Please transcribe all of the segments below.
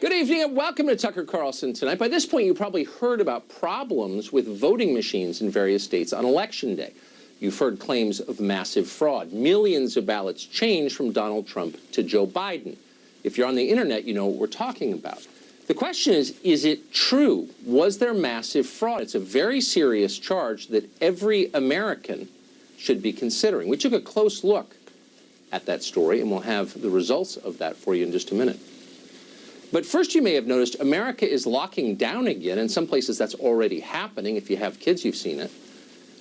Good evening and welcome to Tucker Carlson Tonight. By this point, you probably heard about problems with voting machines in various states on Election Day. You've heard claims of massive fraud. Millions of ballots changed from Donald Trump to Joe Biden. If you're on the internet, you know what we're talking about. The question is it true? Was there massive fraud? It's a very serious charge that every American should be considering. We took a close look at that story, and we'll have the results of that for you in just a minute. But first, you may have noticed America is locking down again. In some places, that's already happening. If you have kids, you've seen it.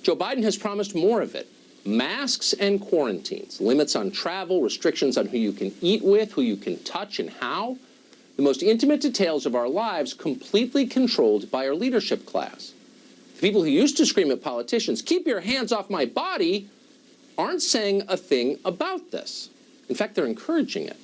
Joe Biden has promised more of it. Masks and quarantines, limits on travel, restrictions on who you can eat with, who you can touch, and how. The most intimate details of our lives completely controlled by our leadership class. The people who used to scream at politicians, "Keep your hands off my body," aren't saying a thing about this. In fact, they're encouraging it.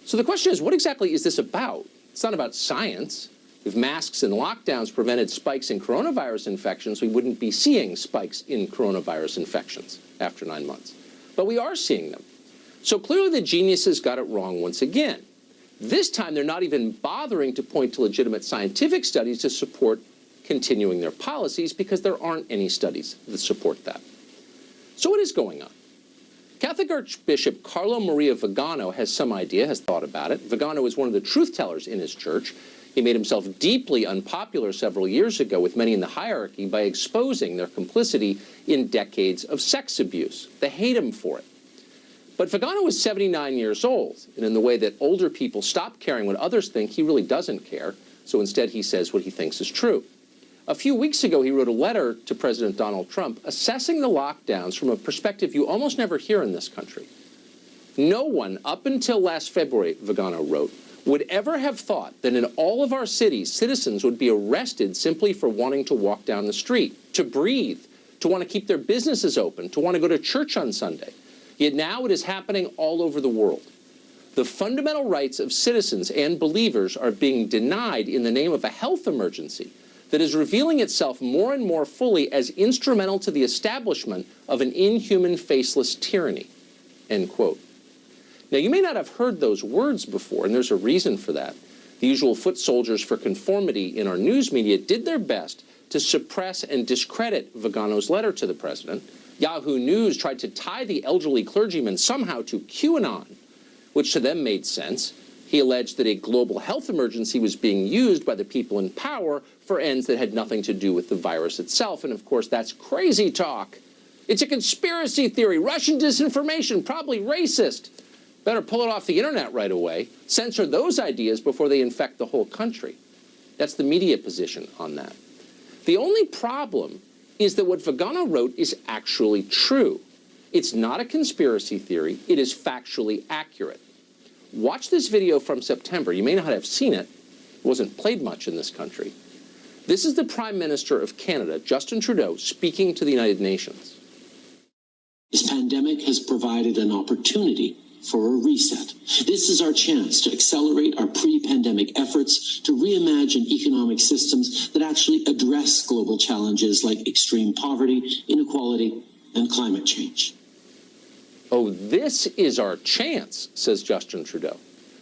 So the question is, what exactly is this about? It's not about science. If masks and lockdowns prevented spikes in coronavirus infections, we wouldn't be seeing spikes in coronavirus infections after 9 months. But we are seeing them. So clearly the geniuses got it wrong once again. This time they're not even bothering to point to legitimate scientific studies to support continuing their policies because there aren't any studies that support that. So what is going on? Catholic Archbishop Carlo Maria Vigano has some idea, has thought about it. Vigano is one of the truth tellers in his church. He made himself deeply unpopular several years ago with many in the hierarchy by exposing their complicity in decades of sex abuse. They hate him for it. But Vigano is 79 years old, and in the way that older people stop caring what others think, he really doesn't care. So instead, he says what he thinks is true. A few weeks ago, he wrote a letter to President Donald Trump assessing the lockdowns from a perspective you almost never hear in this country. No one, up until last February, Vigano wrote, would ever have thought that in all of our cities, citizens would be arrested simply for wanting to walk down the street, to breathe, to want to keep their businesses open, to want to go to church on Sunday. Yet now it is happening all over the world. The fundamental rights of citizens and believers are being denied in the name of a health emergency that is revealing itself more and more fully as instrumental to the establishment of an inhuman, faceless tyranny, end quote. Now, you may not have heard those words before, and there's a reason for that. The usual foot soldiers for conformity in our news media did their best to suppress and discredit Vigano's letter to the president. Yahoo News tried to tie the elderly clergyman somehow to QAnon, which to them made sense. He alleged that a global health emergency was being used by the people in power for ends that had nothing to do with the virus itself. And of course, that's crazy talk. It's a conspiracy theory, Russian disinformation, probably racist. Better pull it off the internet right away. Censor those ideas before they infect the whole country. That's the media position on that. The only problem is that what Vigano wrote is actually true. It's not a conspiracy theory. It is factually accurate. Watch this video from September. You may not have seen it. It wasn't played much in this country. This is the Prime Minister of Canada, Justin Trudeau, speaking to the United Nations. This pandemic has provided an opportunity for a reset. This is our chance to accelerate our pre-pandemic efforts to reimagine economic systems that actually address global challenges like extreme poverty, inequality, and climate change. Oh, this is our chance, says Justin Trudeau.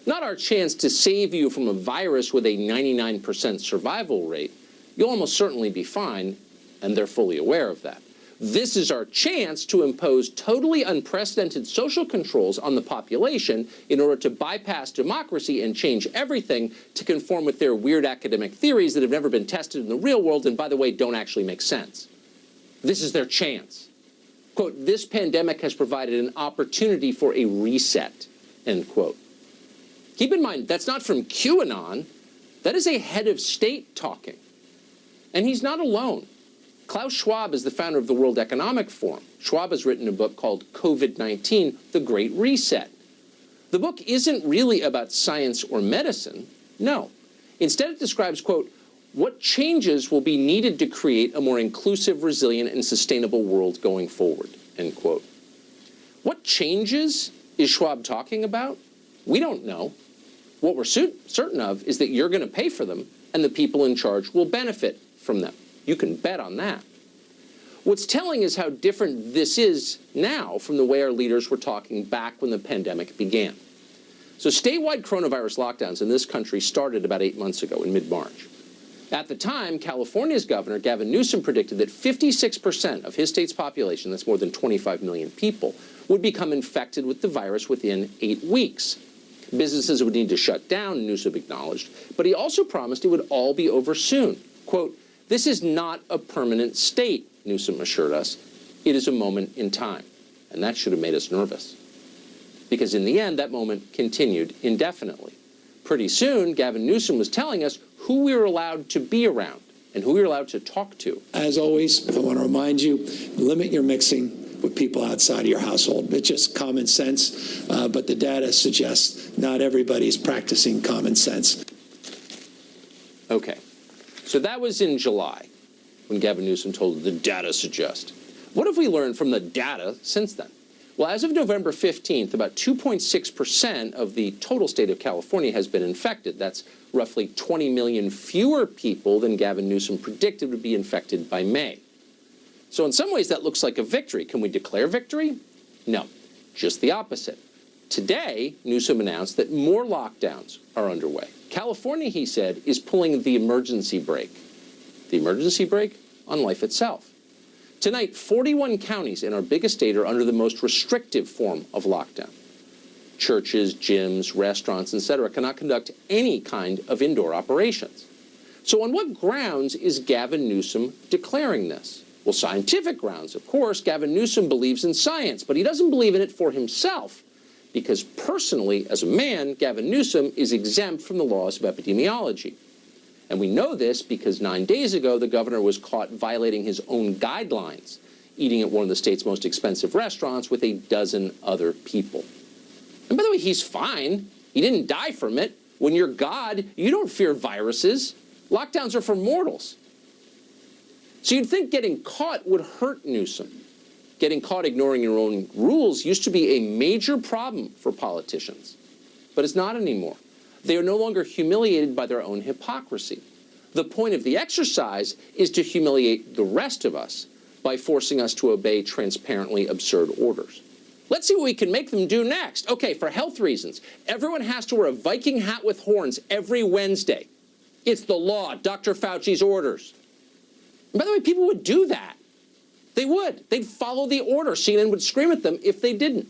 Not our chance to save you from a virus with a 99% survival rate. You'll almost certainly be fine, and they're fully aware of that. This is our chance to impose totally unprecedented social controls on the population in order to bypass democracy and change everything to conform with their weird academic theories that have never been tested in the real world and, by the way, don't actually make sense. This is their chance. Quote, this pandemic has provided an opportunity for a reset, end quote. Keep in mind, that's not from QAnon. That is a head of state talking. And he's not alone. Klaus Schwab is the founder of the World Economic Forum. Schwab has written a book called COVID-19, The Great Reset. The book isn't really about science or medicine. No. Instead, it describes, quote, what changes will be needed to create a more inclusive, resilient, and sustainable world going forward, end quote. What changes is Schwab talking about? We don't know. What we're certain of is that you're going to pay for them, and the people in charge will benefit from them. You can bet on that. What's telling is how different this is now from the way our leaders were talking back when the pandemic began. So statewide coronavirus lockdowns in this country started about 8 months ago in mid-March. At the time, California's governor, Gavin Newsom, predicted that 56% of his state's population, that's more than 25 million people, would become infected with the virus within 8 weeks. Businesses would need to shut down, Newsom acknowledged, but he also promised it would all be over soon. Quote, "This is not a permanent state," Newsom assured us. "It is a moment in time." And that should have made us nervous. Because in the end, that moment continued indefinitely. Pretty soon, Gavin Newsom was telling us who we were allowed to be around and who we were allowed to talk to. As always, I want to remind you, limit your mixing with people outside of your household. It's just common sense, but the data suggests not everybody is practicing common sense. Okay, so that was in July when Gavin Newsom told the data suggest. What have we learned from the data since then? Well, as of November 15th, about 2.6% of the total state of California has been infected. That's roughly 20 million fewer people than Gavin Newsom predicted would be infected by May. So in some ways, that looks like a victory. Can we declare victory? No, just the opposite. Today, Newsom announced that more lockdowns are underway. California, he said, is pulling the emergency brake. The emergency brake on life itself. Tonight, 41 counties in our biggest state are under the most restrictive form of lockdown. Churches, gyms, restaurants, etc. cannot conduct any kind of indoor operations. So on what grounds is Gavin Newsom declaring this? Well, scientific grounds, of course. Gavin Newsom believes in science, but he doesn't believe in it for himself, because personally, as a man, Gavin Newsom is exempt from the laws of epidemiology. And we know this because 9 days ago, the governor was caught violating his own guidelines, eating at one of the state's most expensive restaurants with a dozen other people. And by the way, he's fine. He didn't die from it. When you're God, you don't fear viruses. Lockdowns are for mortals. So you'd think getting caught would hurt Newsom. Getting caught ignoring your own rules used to be a major problem for politicians. But it's not anymore. They are no longer humiliated by their own hypocrisy. The point of the exercise is to humiliate the rest of us by forcing us to obey transparently absurd orders. Let's see what we can make them do next. Okay, for health reasons, everyone has to wear a Viking hat with horns every Wednesday. It's the law, Dr. Fauci's orders. And by the way, people would do that. They would. They'd follow the order. CNN would scream at them if they didn't.